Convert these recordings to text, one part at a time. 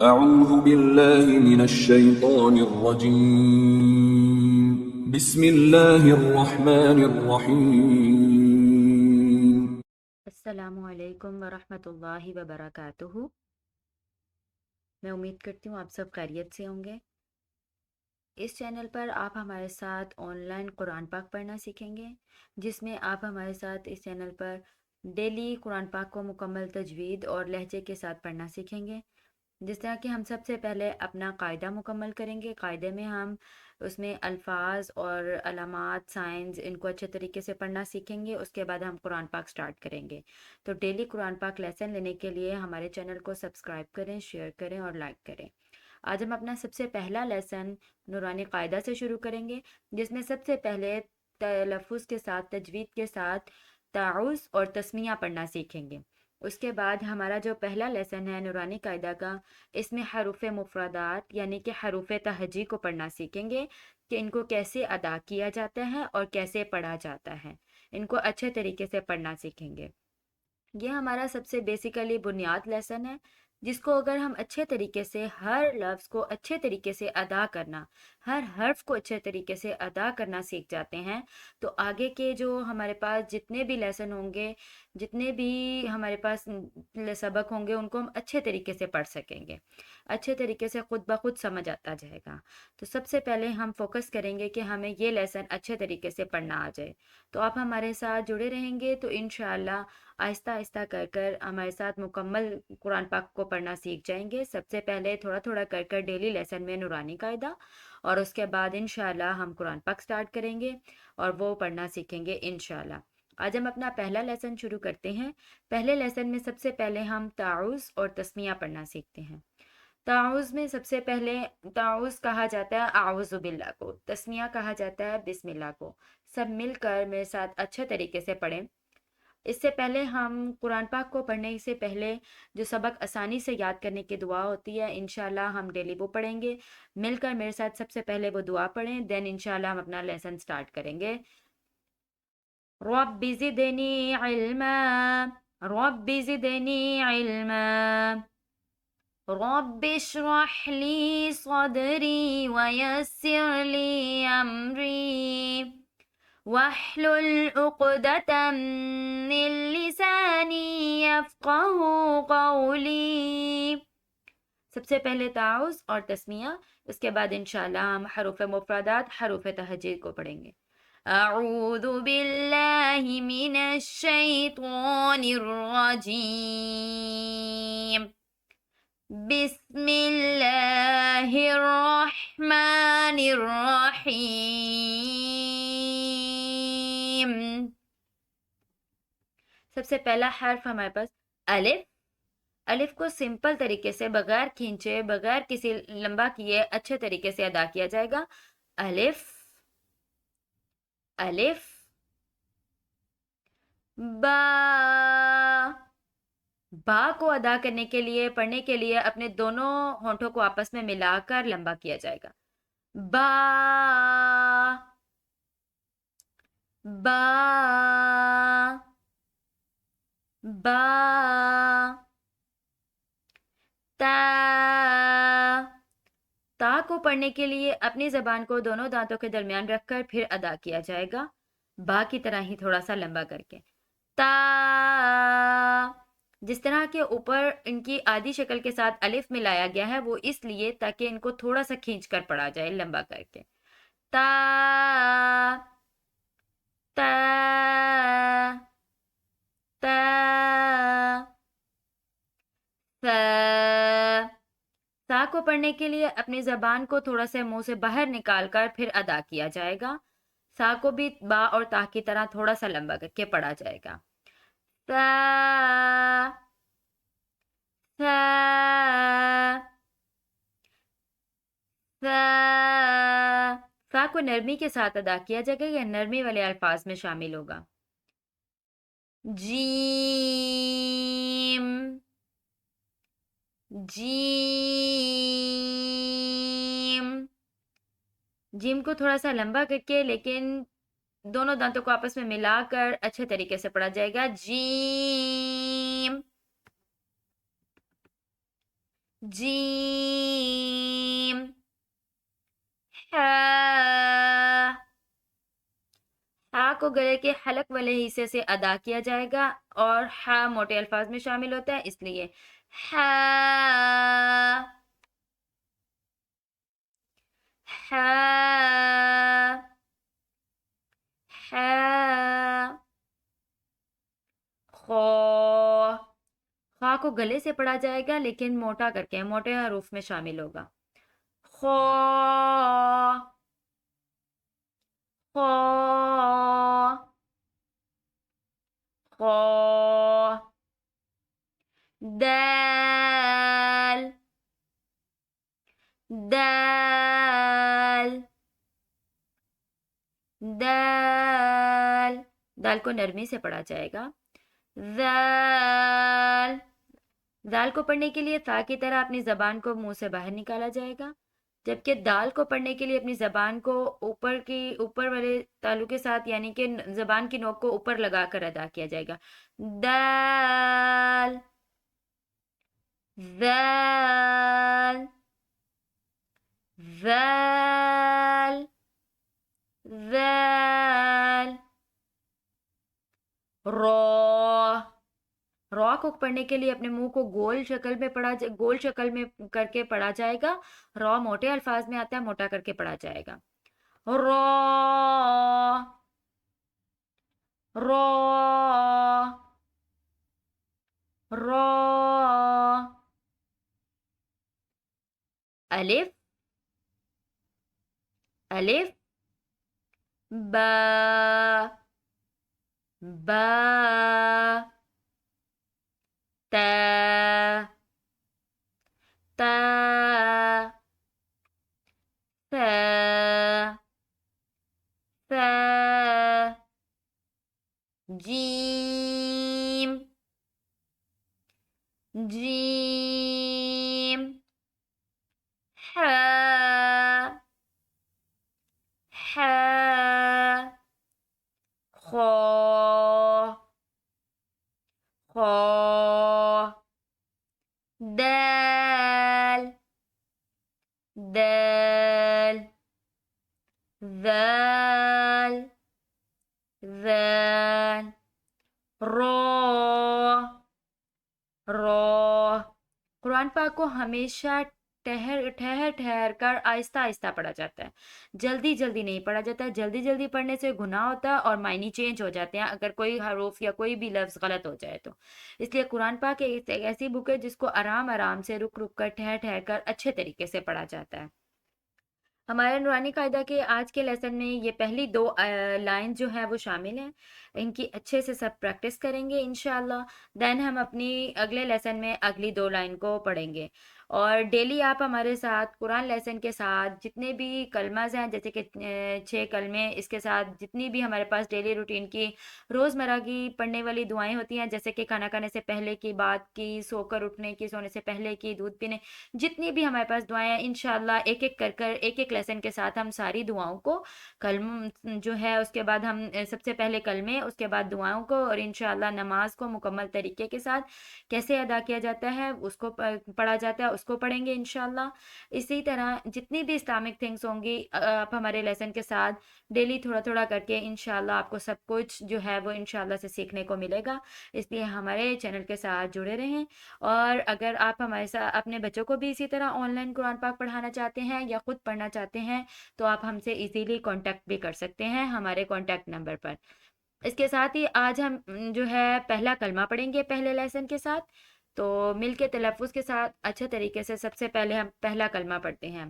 أعوذ بالله من الشيطان الرجيم بسم الله الرحمن الرحيم السلام علیکم ورحمۃ اللہ وبرکاتہ۔ میں امید کرتی ہوں آپ سب خیریت سے ہوں گے۔ اس چینل پر آپ ہمارے ساتھ آن لائن قرآن پاک پڑھنا سیکھیں گے، جس میں آپ ہمارے ساتھ اس چینل پر ڈیلی قرآن پاک کو مکمل تجوید اور لہجے کے ساتھ پڑھنا سیکھیں گے۔ جس طرح کہ ہم سب سے پہلے اپنا قاعدہ مکمل کریں گے۔ قاعدے میں ہم اس میں الفاظ اور علامات، سائنز، ان کو اچھے طریقے سے پڑھنا سیکھیں گے۔ اس کے بعد ہم قرآن پاک سٹارٹ کریں گے۔ تو ڈیلی قرآن پاک لیسن لینے کے لیے ہمارے چینل کو سبسکرائب کریں، شیئر کریں اور لائک کریں۔ آج ہم اپنا سب سے پہلا لیسن نورانی قاعدہ سے شروع کریں گے، جس میں سب سے پہلے تلفظ کے ساتھ، تجوید کے ساتھ تعوذ اور تسمیہ پڑھنا سیکھیں گے۔ اس کے بعد ہمارا جو پہلا لیسن ہے نورانی قاعدہ کا، اس میں حروف مفردات یعنی کہ حروف تہجی کو پڑھنا سیکھیں گے کہ ان کو کیسے ادا کیا جاتا ہے اور کیسے پڑھا جاتا ہے۔ ان کو اچھے طریقے سے پڑھنا سیکھیں گے۔ یہ ہمارا سب سے بیسیکلی بنیاد لیسن ہے، جس کو اگر ہم اچھے طریقے سے ہر لفظ کو اچھے طریقے سے ادا کرنا، ہر حرف کو اچھے طریقے سے ادا کرنا سیکھ جاتے ہیں، تو آگے کے جو ہمارے پاس جتنے بھی لیسن ہوں گے، جتنے بھی ہمارے پاس سبق ہوں گے، ان کو ہم اچھے طریقے سے پڑھ سکیں گے، اچھے طریقے سے خود بخود سمجھ آتا جائے گا۔ تو سب سے پہلے ہم فوکس کریں گے کہ ہمیں یہ لیسن اچھے طریقے سے پڑھنا آ جائے۔ تو آپ ہمارے ساتھ جڑے رہیں گے تو انشاءاللہ آہستہ آہستہ کر کر ہمارے ساتھ مکمل قرآن پاک کو پڑھنا سیکھ جائیں گے۔ سب سے پہلے تھوڑا تھوڑا کر کر ڈیلی لیسن میں نورانی قاعدہ، اور اس کے بعد انشاءاللہ ہم قرآن پاک سٹارٹ کریں گے اور وہ پڑھنا سیکھیں گے انشاءاللہ۔ آج ہم اپنا پہلا لیسن شروع کرتے ہیں۔ پہلے لیسن میں سب سے پہلے ہم تعوذ اور تسمیہ پڑھنا سیکھتے ہیں۔ تعوذ میں سب سے پہلے تعوذ کہا جاتا ہے اعوذ باللہ کو، تسمیہ کہا جاتا ہے بسم اللہ کو۔ سب مل کر میرے ساتھ اچھے طریقے سے پڑھیں۔ اس سے پہلے ہم قرآن پاک کو پڑھنے سے پہلے جو سبق آسانی سے یاد کرنے کی دعا ہوتی ہے، انشاءاللہ ہم ڈیلی وہ پڑھیں گے۔ مل کر میرے ساتھ سب سے پہلے وہ دعا پڑھیں، دین انشاءاللہ ہم اپنا لیسن سٹارٹ کریں گے۔ رب زدنی علما، رب زدنی علما، رب اشرح لی صدری ویسر لی امری واحلل عقدة من لسانی یفقہوا قولی۔ سب سے پہلے تعوذ اور تسمیہ، اس کے بعد انشاءاللہ ہم حروف مفردات، حروف تہجی کو پڑھیں گے۔ اعوذ باللہ من الشیطان الرجیم، بسم اللہ الرحمن الرحیم۔ سب سے پہلا حرف ہمارے پاس الف۔ الف کو سمپل طریقے سے بغیر کھینچے، بغیر کسی لمبا کیے اچھے طریقے سے ادا کیا جائے گا۔ الف، الف، با۔ با کو ادا کرنے کے لیے، پڑھنے کے لیے اپنے دونوں ہونٹوں کو آپس میں ملا کر لمبا کیا جائے گا۔ با، با، با۔ تا، تا کو پڑھنے کے لیے اپنی زبان کو دونوں دانتوں کے درمیان رکھ کر پھر ادا کیا جائے گا، با کی طرح ہی تھوڑا سا لمبا کر کے۔ تا، جس طرح کے اوپر ان کی آدھی شکل کے ساتھ الف ملایا گیا ہے، وہ اس لیے تاکہ ان کو تھوڑا سا کھینچ کر پڑھا جائے لمبا کر کے۔ تا، تا، تا۔ ثا، سا کو پڑھنے کے لیے اپنی زبان کو تھوڑا سا منہ سے باہر نکال کر پھر ادا کیا جائے گا۔ سا کو بھی با اور تا کی طرح تھوڑا سا لمبا کر کے پڑھا جائے گا۔ سا، سا، سا۔ سا کو نرمی کے ساتھ ادا کیا جائے گا یا نرمی والے الفاظ میں شامل ہوگا۔ جیم، جیم۔ جیم کو تھوڑا سا لمبا کر کے لیکن دونوں دانتوں کو آپس میں ملا کر اچھے طریقے سے پڑھا جائے گا۔ جیم، جیم، ح، ہا کو گلے کے حلق والے حصے سے ادا کیا جائے گا اور ہا موٹے الفاظ میں شامل ہوتا ہے، اس لیے ہا، ہا، ہا، خو، خا کو گلے سے پڑھا جائے گا لیکن موٹا کر کے موٹے حروف میں شامل ہوگا، خو، خو، خو، دال، دال، دال، دال کو نرمی سے پڑھا جائے گا، دال، دال کو پڑھنے کے لیے تا کی طرح اپنی زبان کو منہ سے باہر نکالا جائے گا، جبکہ دال کو پڑھنے کے لیے اپنی زبان کو اوپر والے تالو کے ساتھ یعنی کہ زبان کی نوک کو اوپر لگا کر ادا کیا جائے گا، دال، دال، دال، دال، رو، را کو پڑھنے کے لیے اپنے منہ کو گول شکل میں کر کے پڑھا جائے گا، را موٹے الفاظ میں آتا ہے، موٹا کر کے پڑھا جائے گا، رو، رو، رو، الف، الف، با، با، تا، تا، ثا، ثا، جیم، جیم، حا، حا، خو، خو، دال، دال، ذال، ذال، رو، رو، قرآن پاک کو ہمیشہ ٹھہر ٹھہر ٹھہر کر آہستہ آہستہ پڑھا جاتا ہے، جلدی جلدی نہیں پڑھا جاتا ہے، جلدی جلدی پڑھنے سے گناہ ہوتا ہے اور معنی چینج ہو جاتے ہیں اگر کوئی حروف یا کوئی بھی لفظ غلط ہو جائے تو، اس لیے قرآن پاک ایک ایسی بک ہے جس کو آرام آرام سے رک رک کر ٹھہر ٹھہر کر اچھے طریقے سے پڑھا جاتا ہے۔ ہمارے نورانی قاعدہ کے آج کے لیسن میں یہ پہلی دو لائن جو ہے وہ شامل ہیں، ان کی اچھے سے سب پریکٹس کریں گے انشاءاللہ، دین ہم اپنی اگلے لیسن میں اگلی دو لائن کو پڑھیں گے، اور ڈیلی آپ ہمارے ساتھ قرآن لیسن کے ساتھ جتنے بھی کلمز ہیں جیسے کہ 6 کلمے، اس کے ساتھ جتنی بھی ہمارے پاس ڈیلی روٹین کی روزمرہ کی پڑھنے والی دعائیں ہوتی ہیں جیسے کہ کھانا کھانے سے پہلے کی، بعد کی، سو کر اٹھنے کی، سونے سے پہلے کی، دودھ پینے، جتنی بھی ہمارے پاس دعائیں ہیں انشاءاللہ ایک ایک کر ایک ایک لیسن کے ساتھ ہم ساری دعاؤں کو کلم جو ہے اس کے بعد ہم سب سے پہلے کلمے، اس کے بعد دعاؤں کو، اور انشاءاللہ نماز کو مکمل طریقے کے ساتھ کیسے ادا کیا جاتا ہے اس کو پڑھا جاتا ہے اس کو پڑھیں گے انشاءاللہ۔ اسی طرح جتنی بھی اسلامک تھنگس ہوں گی آپ ہمارے لیسن کے ساتھ ڈیلی تھوڑا تھوڑا کر کے انشاءاللہ آپ کو سب کچھ جو ہے وہ انشاءاللہ سے سیکھنے کو ملے گا، اس لیے ہمارے چینل کے ساتھ جڑے رہیں، اور اگر آپ ہمارے ساتھ اپنے بچوں کو بھی اسی طرح آن لائن قرآن پاک پڑھانا چاہتے ہیں یا خود پڑھنا چاہتے ہیں تو آپ ہم سے ایزیلی کانٹیکٹ بھی کر سکتے ہیں ہمارے کانٹیکٹ نمبر پر۔ اس کے ساتھ ہی آج ہم جو ہے پہلا کلمہ پڑھیں گے پہلے لیسن کے ساتھ، تو مل کے تلفظ کے ساتھ اچھے طریقے سے سب سے پہلے ہم پہلا کلمہ پڑھتے ہیں۔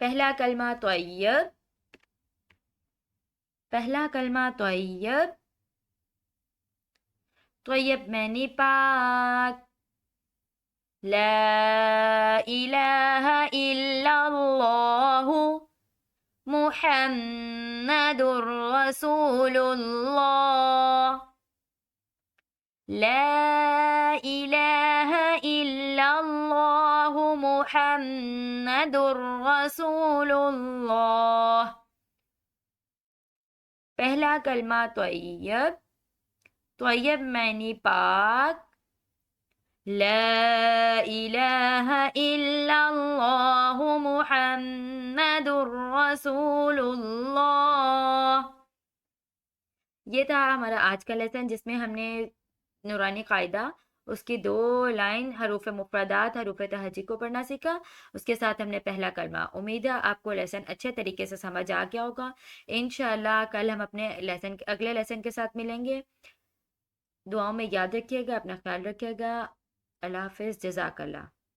پہلا کلمہ طیب، پہلا کلمہ طیب، طیب معنی پاک، لا الہ الا اللہ محمد رسول اللہ، لا الہ الا اللہ محمد رسول اللہ۔ پہلا کلمہ طیب، طیب معنی پاک، لا الہ الا اللہ محمد الرسول اللہ۔ یہ تھا ہمارا آج کا لیسن، جس میں ہم نے نورانی قاعدہ اس کی 2 لائن حروف مفردات حروف تہجی کو پڑھنا سیکھا، اس کے ساتھ ہم نے پہلا کلمہ۔ امید ہے آپ کو لیسن اچھے طریقے سے سمجھ آ گیا ہوگا۔ انشاءاللہ کل ہم اپنے اگلے لیسن کے ساتھ ملیں گے۔ دعاؤں میں یاد رکھیے گا، اپنا خیال رکھیے گا۔ اللہ حافظ، جزاک اللہ۔